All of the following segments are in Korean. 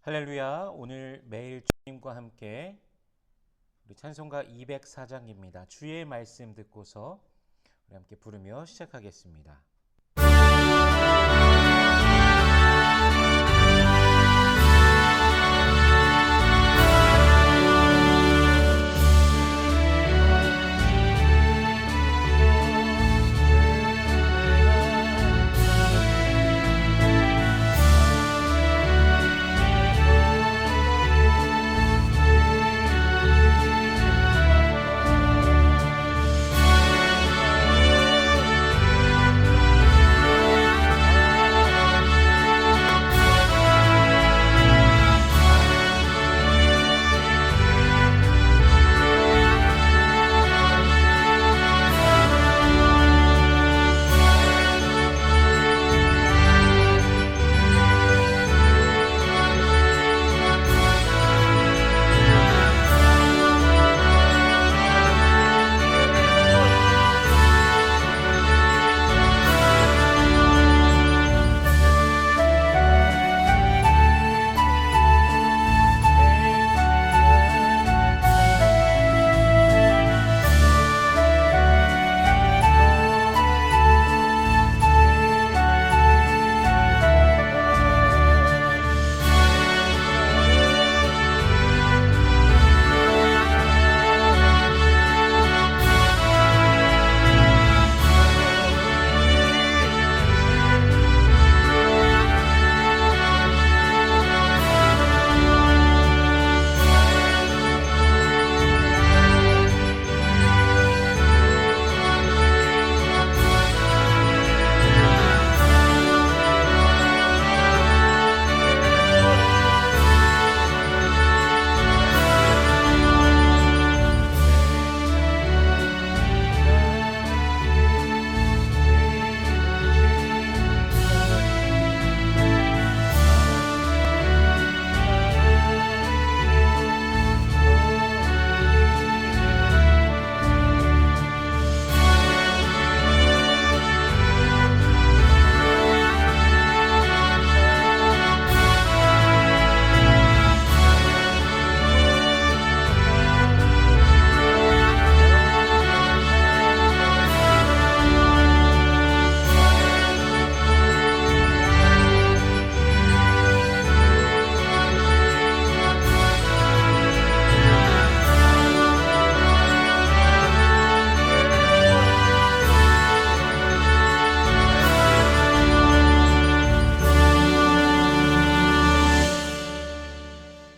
할렐루야. 오늘 매일 주님과 함께 우리 찬송가 204장입니다. 주의 말씀 듣고서 우리 함께 부르며 시작하겠습니다.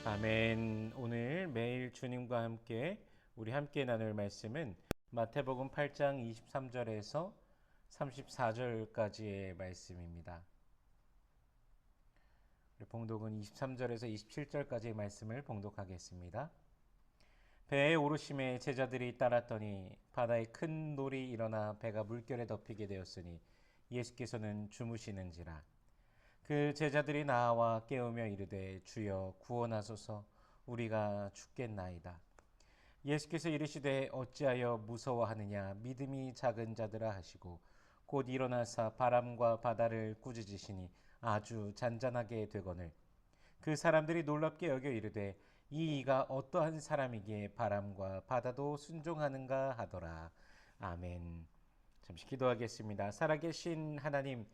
아멘. 오늘 매일 주님과 함께 우리 함께 나눌 말씀은 마태복음 8장 23절에서 34절까지의 말씀입니다. 우리 봉독은 23절에서 27절까지의 말씀을 봉독하겠습니다. 배에 오르심에 제자들이 따랐더니 바다에 큰 놀이 일어나 배가 물결에 덮이게 되었으니 예수께서는 주무시는지라. 그 제자들이 나와 깨우며 이르되 주여 구원하소서 우리가 죽겠나이다. 예수께서 이르시되 어찌하여 무서워하느냐 믿음이 작은 자들아 하시고 곧 일어나사 바람과 바다를 꾸짖으시니 아주 잔잔하게 되거늘 그 사람들이 놀랍게 여겨 이르되 이 이가 어떠한 사람이기에 바람과 바다도 순종하는가 하더라. 아멘. 잠시 기도하겠습니다. 살아계신 하나님,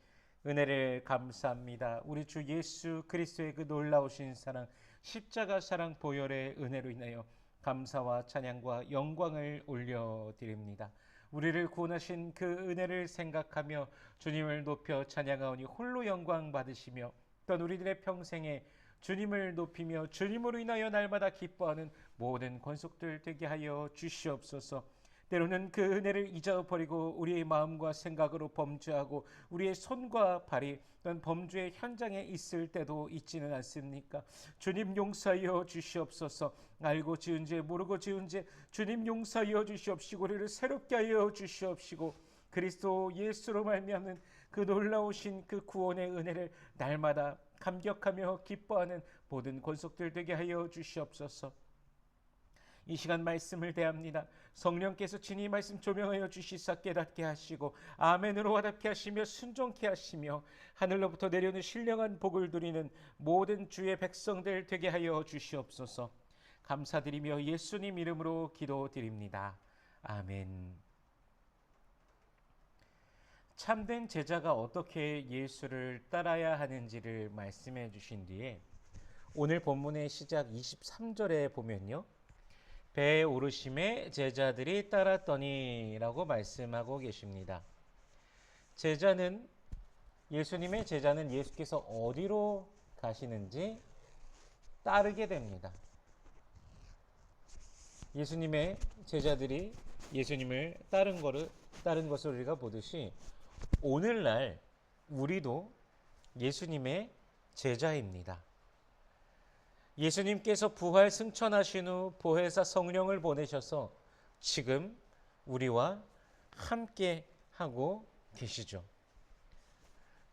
은혜를 감사합니다. 우리 주 예수 그리스도의 그 놀라우신 사랑, 십자가 사랑 보혈의 은혜로 인하여 감사와 찬양과 영광을 올려드립니다. 우리를 구원하신 그 은혜를 생각하며 주님을 높여 찬양하오니 홀로 영광 받으시며 또한 우리들의 평생에 주님을 높이며 주님으로 인하여 날마다 기뻐하는 모든 권속들 되게 하여 주시옵소서. 때로는 그 은혜를 잊어버리고 우리의 마음과 생각으로 범죄하고 우리의 손과 발이 또한 범죄의 현장에 있을 때도 있지는 않습니까? 주님 용서하여 주시옵소서. 알고 지은 죄 모르고 지은 죄 주님 용서하여 주시옵시고 우리를 새롭게 하여 주시옵시고 그리스도 예수로 말미암는 그 놀라우신 그 구원의 은혜를 날마다 감격하며 기뻐하는 모든 권속들 되게 하여 주시옵소서. 이 시간 말씀을 대합니다. 성령께서 친히 말씀 조명하여 주시사 깨닫게 하시고 아멘으로 와닿게 하시며 순종케 하시며 하늘로부터 내려오는 신령한 복을 누리는 모든 주의 백성들 되게 하여 주시옵소서. 감사드리며 예수님 이름으로 기도드립니다. 아멘. 참된 제자가 어떻게 예수를 따라야 하는지를 말씀해 주신 뒤에 오늘 본문의 시작 23절에 보면요, 배에 오르심에 제자들이 따랐더니 라고 말씀하고 계십니다. 예수님의 제자는 예수께서 어디로 가시는지 따르게 됩니다. 예수님의 제자들이 예수님을 따른 것을 우리가 보듯이 오늘날 우리도 예수님의 제자입니다. 예수님께서 부활 승천하신 후 보혜사 성령을 보내셔서 지금 우리와 함께 하고 계시죠.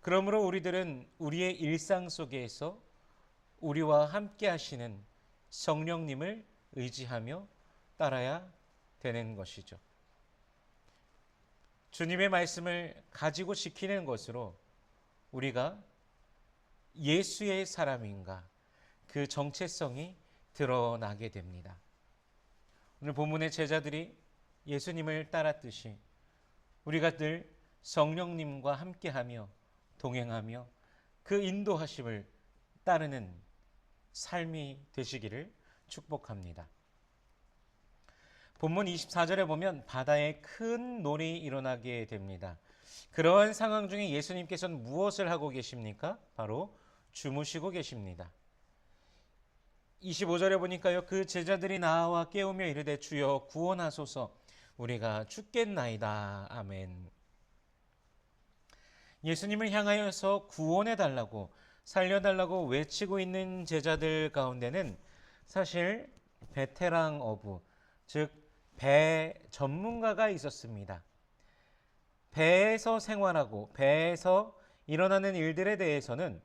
그러므로 우리들은 우리의 일상 속에서 우리와 함께 하시는 성령님을 의지하며 따라야 되는 것이죠. 주님의 말씀을 가지고 지키는 것으로 우리가 예수의 사람인가 그 정체성이 드러나게 됩니다. 오늘 본문의 제자들이 예수님을 따랐듯이 우리가 늘 성령님과 함께하며 동행하며 그 인도하심을 따르는 삶이 되시기를 축복합니다. 본문 24절에 보면 바다에 큰 놀이 일어나게 됩니다. 그러한 상황 중에 예수님께서는 무엇을 하고 계십니까? 바로 주무시고 계십니다. 25절에 보니까요, 그 제자들이 나와 깨우며 이르되 주여 구원하소서 우리가 죽겠나이다. 아멘. 예수님을 향하여서 구원해달라고 살려달라고 외치고 있는 제자들 가운데는 사실 베테랑 어부, 즉 배 전문가가 있었습니다. 배에서 생활하고 배에서 일어나는 일들에 대해서는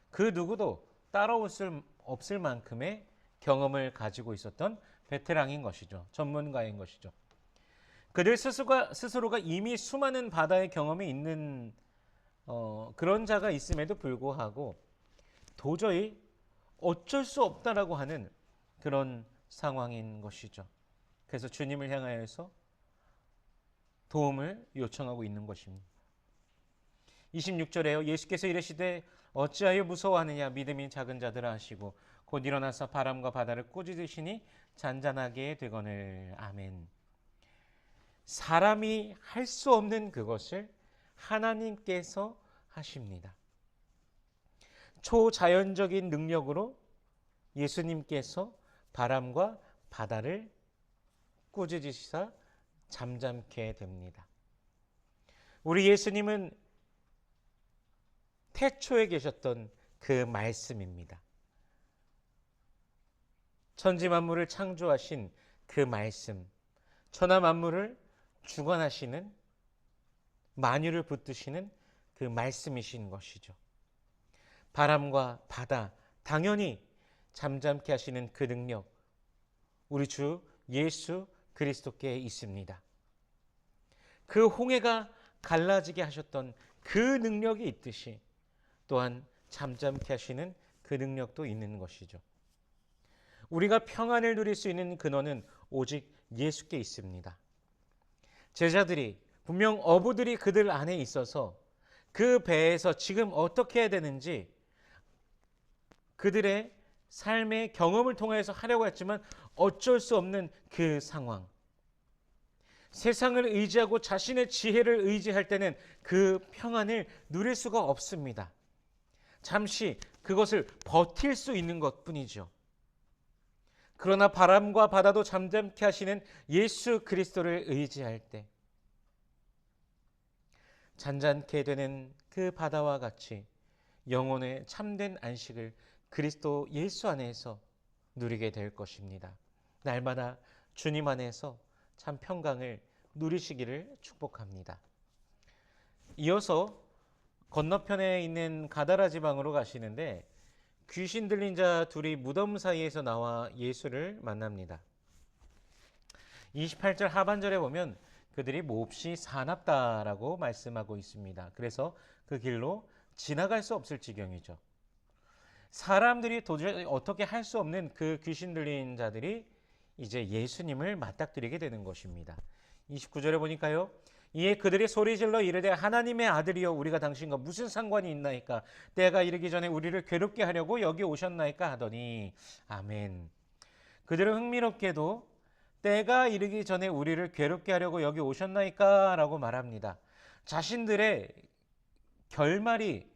그 누구도 따라올 수 없을 만큼의 경험을 가지고 있었던 베테랑인 것이죠. 전문가인 것이죠. 그들 스스로가 이미 수많은 바다의 경험이 있는 그런 자가 있음에도 불구하고 도저히 어쩔 수 없다라고 하는 그런 상황인 것이죠. 그래서 주님을 향하여서 도움을 요청하고 있는 것입니다. 26절에요. 예수께서 이르시되 어찌하여 무서워하느냐 믿음이 작은 자들아 하시고 곧 일어나서 바람과 바다를 꾸짖으시니 잔잔하게 되거늘. 아멘. 사람이 할 수 없는 그것을 하나님께서 하십니다. 초자연적인 능력으로 예수님께서 바람과 바다를 꾸짖으시사 잠잠케 됩니다. 우리 예수님은 태초에 계셨던 그 말씀입니다. 천지 만물을 창조하신 그 말씀, 천하 만물을 주관하시는, 만유를 붙드시는 그 말씀이신 것이죠. 바람과 바다, 당연히 잠잠케 하시는 그 능력, 우리 주 예수 그리스도께 있습니다. 그 홍해가 갈라지게 하셨던 그 능력이 있듯이 또한 잠잠케 하시는 그 능력도 있는 것이죠. 우리가 평안을 누릴 수 있는 근원은 오직 예수께 있습니다. 제자들이 분명 어부들이 그들 안에 있어서 그 배에서 지금 어떻게 해야 되는지 그들의 삶의 경험을 통해서 하려고 했지만 어쩔 수 없는 그 상황. 세상을 의지하고 자신의 지혜를 의지할 때는 그 평안을 누릴 수가 없습니다. 잠시 그것을 버틸 수 있는 것뿐이죠. 그러나 바람과 바다도 잠잠케 하시는 예수 그리스도를 의지할 때 잔잔케 되는 그 바다와 같이 영혼의 참된 안식을 그리스도 예수 안에서 누리게 될 것입니다. 날마다 주님 안에서 참 평강을 누리시기를 축복합니다. 이어서 건너편에 있는 가다라 지방으로 가시는데 귀신 들린 자 둘이 무덤 사이에서 나와 예수를 만납니다. 28절 하반절에 보면 그들이 몹시 사납다라고 말씀하고 있습니다. 그래서 그 길로 지나갈 수 없을 지경이죠. 사람들이 도저히 어떻게 할 수 없는 그 귀신 들린 자들이 이제 예수님을 맞닥뜨리게 되는 것입니다. 29절에 보니까요. 이에 그들이 소리질러 이르되 하나님의 아들이여 우리가 당신과 무슨 상관이 있나이까 때가 이르기 전에 우리를 괴롭게 하려고 여기 오셨나이까 하더니 아멘. 그들은 흥미롭게도 때가 이르기 전에 우리를 괴롭게 하려고 여기 오셨나이까 라고 말합니다. 자신들의 결말이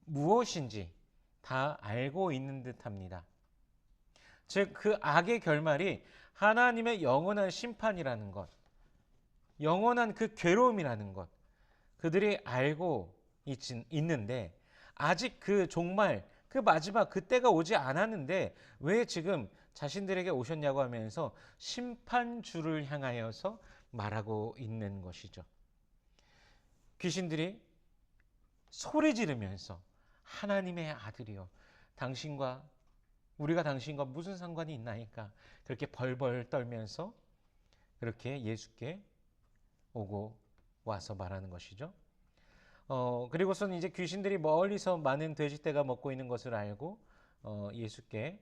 무엇인지 다 알고 있는 듯합니다. 즉 그 악의 결말이 하나님의 영원한 심판이라는 것, 영원한 그 괴로움이라는 것, 그들이 알고 있는데 아직 그 종말, 그 마지막 그때가 오지 않았는데 왜 지금 자신들에게 오셨냐고 하면서 심판주를 향하여서 말하고 있는 것이죠. 귀신들이 소리 지르면서 하나님의 아들이여 우리가 당신과 무슨 상관이 있나이까 그렇게 벌벌 떨면서 그렇게 예수께 오고 와서 말하는 것이죠. 그리고서는 이제 귀신들이 멀리서 많은 돼지떼가 먹고 있는 것을 알고 예수께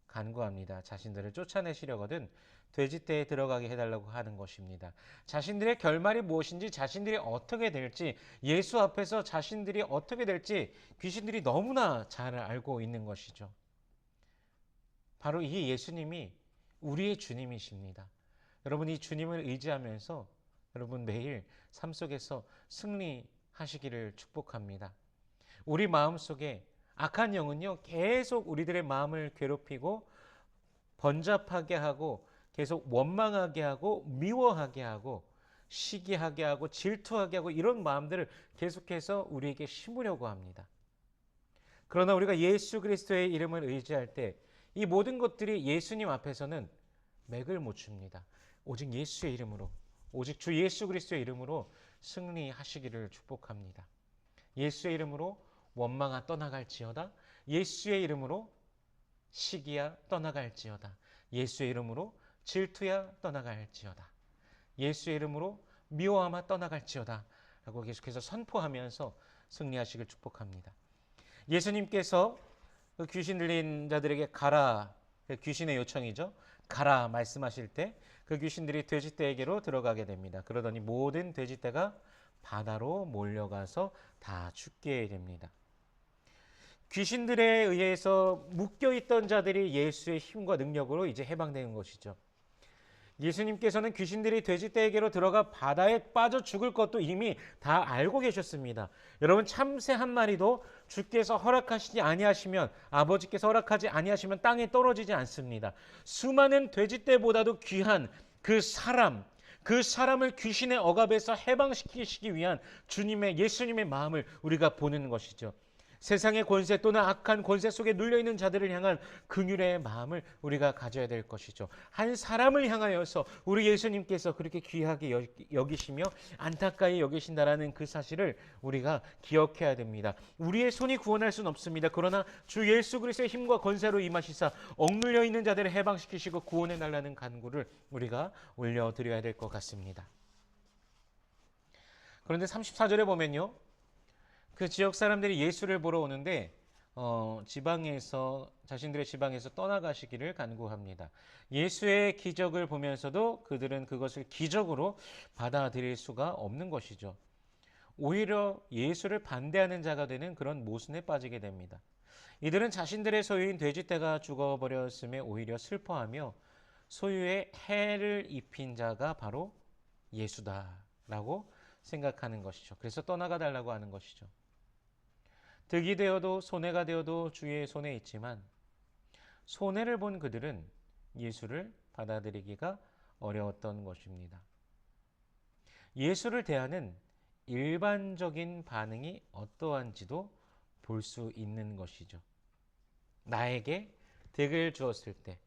간구합니다. 자신들을 쫓아내시려거든 돼지떼에 들어가게 해달라고 하는 것입니다. 자신들의 결말이 무엇인지, 자신들이 어떻게 될지, 예수 앞에서 자신들이 어떻게 될지 귀신들이 너무나 잘 알고 있는 것이죠. 바로 이 예수님이 우리의 주님이십니다. 여러분 이 주님을 의지하면서 여러분 매일 삶 속에서 승리하시기를 축복합니다. 우리 마음속에 악한 영은요 계속 우리들의 마음을 괴롭히고 번잡하게 하고 계속 원망하게 하고 미워하게 하고 시기하게 하고 질투하게 하고 이런 마음들을 계속해서 우리에게 심으려고 합니다. 그러나 우리가 예수 그리스도의 이름을 의지할 때 이 모든 것들이 예수님 앞에서는 맥을 못 춥니다. 오직 예수의 이름으로, 오직 주 예수 그리스도의 이름으로 승리하시기를 축복합니다. 예수의 이름으로 원망아 떠나갈지어다. 예수의 이름으로 시기야 떠나갈지어다. 예수의 이름으로 질투야 떠나갈지어다. 예수의 이름으로 미워함아 떠나갈지어다. 라고 계속해서 선포하면서 승리하시길 축복합니다. 예수님께서 그 귀신 들린 자들에게 가라, 귀신의 요청이죠. 가라 말씀하실 때 그 귀신들이 돼지떼에게로 들어가게 됩니다. 그러더니 모든 돼지떼가 바다로 몰려가서 다 죽게 됩니다. 귀신들에 의해서 묶여있던 자들이 예수의 힘과 능력으로 이제 해방되는 것이죠. 예수님께서는 귀신들이 돼지떼에게로 들어가 바다에 빠져 죽을 것도 이미 다 알고 계셨습니다. 여러분 참새 한 마리도 주께서 허락하시지 아니하시면 아버지께서 허락하지 아니하시면 땅에 떨어지지 않습니다. 수많은 돼지떼보다도 귀한 그 사람을 귀신의 억압에서 해방시키시기 위한 예수님의 마음을 우리가 보는 것이죠. 세상의 권세 또는 악한 권세 속에 눌려있는 자들을 향한 긍휼의 마음을 우리가 가져야 될 것이죠. 한 사람을 향하여서 우리 예수님께서 그렇게 귀하게 여기시며 안타까이 여기신다라는 그 사실을 우리가 기억해야 됩니다. 우리의 손이 구원할 수는 없습니다. 그러나 주 예수 그리스도의 힘과 권세로 임하시사 억눌려 있는 자들을 해방시키시고 구원해 달라는 간구를 우리가 올려드려야 될 것 같습니다. 그런데 34절에 보면요. 그 지역 사람들이 예수를 보러 오는데 자신들의 지방에서 떠나가시기를 간구합니다. 예수의 기적을 보면서도 그들은 그것을 기적으로 받아들일 수가 없는 것이죠. 오히려 예수를 반대하는 자가 되는 그런 모순에 빠지게 됩니다. 이들은 자신들의 소유인 돼지떼가 죽어버렸음에 오히려 슬퍼하며 소유에 해를 입힌 자가 바로 예수다라고 생각하는 것이죠. 그래서 떠나가 달라고 하는 것이죠. 득이 되어도 손해가 되어도 주의 손에 있지만 손해를 본 그들은 예수를 받아들이기가 어려웠던 것입니다. 예수를 대하는 일반적인 반응이 어떠한지도 볼 수 있는 것이죠. 나에게 득을 주었을 때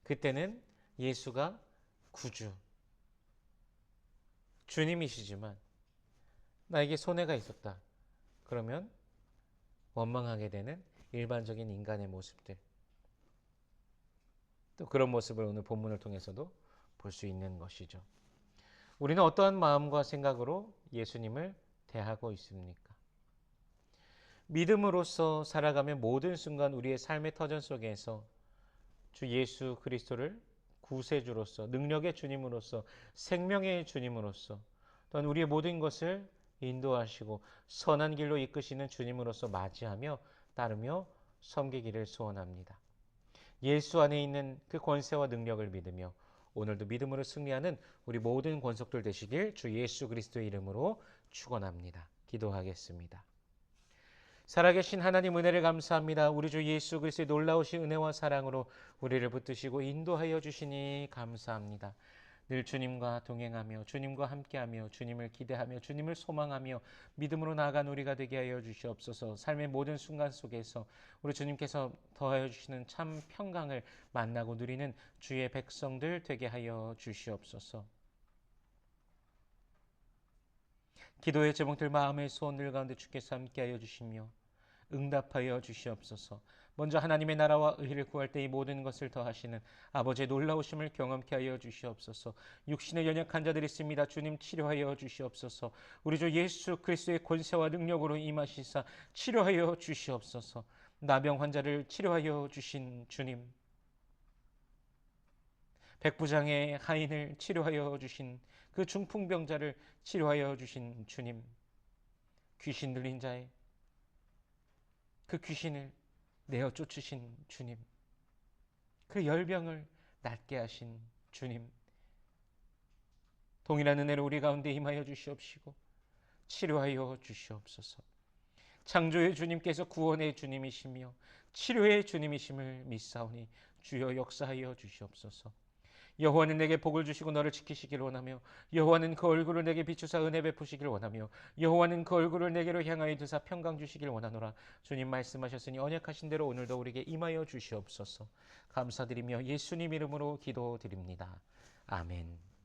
그때는 예수가 구주, 주님이시지만 나에게 손해가 있었다. 그러면 원망하게 되는 일반적인 인간의 모습들. 또 그런 모습을 오늘 본문을 통해서도 볼 수 있는 것이죠. 우리는 어떠한 마음과 생각으로 예수님을 대하고 있습니까? 믿음으로써 살아가며 모든 순간 우리의 삶의 터전 속에서 주 예수 그리스도를 구세주로서, 능력의 주님으로서, 생명의 주님으로서, 또한 우리의 모든 것을 인도하시고 선한 길로 이끄시는 주님으로서 맞이하며 따르며 섬기기를 소원합니다. 예수 안에 있는 그 권세와 능력을 믿으며 오늘도 믿음으로 승리하는 우리 모든 권속들 되시길 주 예수 그리스도의 이름으로 축원합니다. 기도하겠습니다. 살아계신 하나님 은혜를 감사합니다. 우리 주 예수 그리스도의 놀라우신 은혜와 사랑으로 우리를 붙드시고 인도하여 주시니 감사합니다. 늘 주님과 동행하며 주님과 함께하며 주님을 기대하며 주님을 소망하며 믿음으로 나아간 우리가 되게 하여 주시옵소서. 삶의 모든 순간 속에서 우리 주님께서 더하여 주시는 참 평강을 만나고 누리는 주의 백성들 되게 하여 주시옵소서. 기도의 제목들 마음의 소원들 가운데 주께서 함께하여 주시며 응답하여 주시옵소서. 먼저 하나님의 나라와 의를 구할 때 이 모든 것을 더하시는 아버지의 놀라우심을 경험케 하여 주시옵소서. 육신의 연약한 자들이 있습니다. 주님 치료하여 주시옵소서. 우리 주 예수 그리스도의 권세와 능력으로 임하시사 치료하여 주시옵소서. 나병 환자를 치료하여 주신 주님, 백부장의 하인을 치료하여 주신 그 중풍병자를 치료하여 주신 주님, 귀신 들린 자의 그 귀신을 내어 쫓으신 주님, 그 열병을 낫게 하신 주님, 동일한 은혜를 우리 가운데 임하여 주시옵시고 치료하여 주시옵소서. 창조의 주님께서 구원의 주님이시며 치료의 주님이심을 믿사오니 주여 역사하여 주시옵소서. 여호와는 내게 복을 주시고 너를 지키시길 원하며 여호와는 그 얼굴을 내게 비추사 은혜 베푸시길 원하며 여호와는 그 얼굴을 내게로 향하여 드사 평강 주시길 원하노라. 주님 말씀하셨으니 언약하신 대로 오늘도 우리에게 임하여 주시옵소서. 감사드리며 예수님 이름으로 기도드립니다. 아멘.